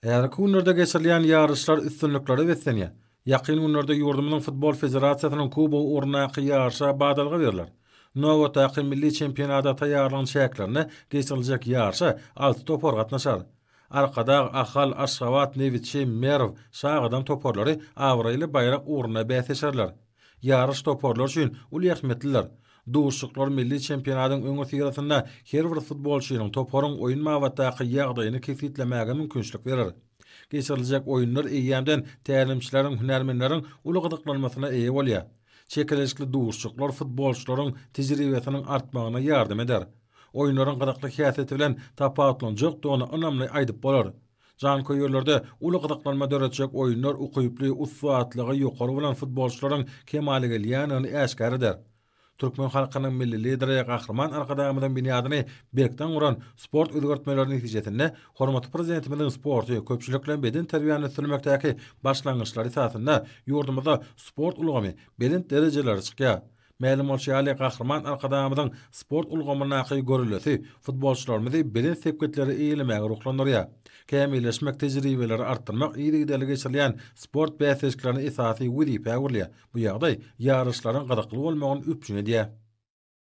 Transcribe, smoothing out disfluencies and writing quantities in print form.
Härki günlerde geçirilen yarışlar üstünlükleri beslenýär. Ýakyn günlerde ýurdumyzyň futbol federasiýasynyň kubogy urnaky yarşa badalga berilýär. Nowa taýy milli çempionata taýýarlanan şäherlerine geçiriljek yarşa 6 topar gatnaşar. Arkada Ahal, Aşgabat, Nevçe, Merw, Şagadan toparlary awraýly baýrak uruna bäseşerler. Yarış toparlar üçin uly ähmiýetliler. Duşuklar milli çempionatyň öňe sirasynda her bir futbolçynyň toparyň oýun mawatdaky ýagdaýyny kesitlemäge mümkinçilik berer. Geçiriljek oýunlar eýýämden tälimçileriň, hünärmenleriň uly gyzyklanmasyna eýe bolýar. Çekilişli duşuklar futbolçylaryň tejribesiniň artmagyna ýardym eder. Oýunlaryň gyzykly häsiýeti bilen tapawutlanjak dony önämli aýdyp bolar. Jan köýerlerde uly gyzyklanma döretjek oýunlar ukyply, uswatlygy ýokary bolan futbolçylaryň kemaly gelýäni äşkär eder. Türkmen halkynyň milli lideri Gahrman Arkadamyň binýadyny berkden guran sport özgertmeleriniň netijesinde hormatly prezidentimiziň sporty köpçülikle beden terbiýany sürmekdäki başlangyçlary esasında ýurdumyzda sport ulgamy belin derejeleri çykýar. Mälim bolýar Gahrman Arkadamyň sport ulgamyny görülesi futbolçylarymyzy belin sepketleri eýlemäge ruhlandyrýar. Kämilleşmek tejribeleri artdyrmak ýygy geçirilýän sport bäsleşiklerini esasy wüzipä görülýär. Bu ýagdaý ýarışlaryň gyzykly bolmagyny üpjün edýär.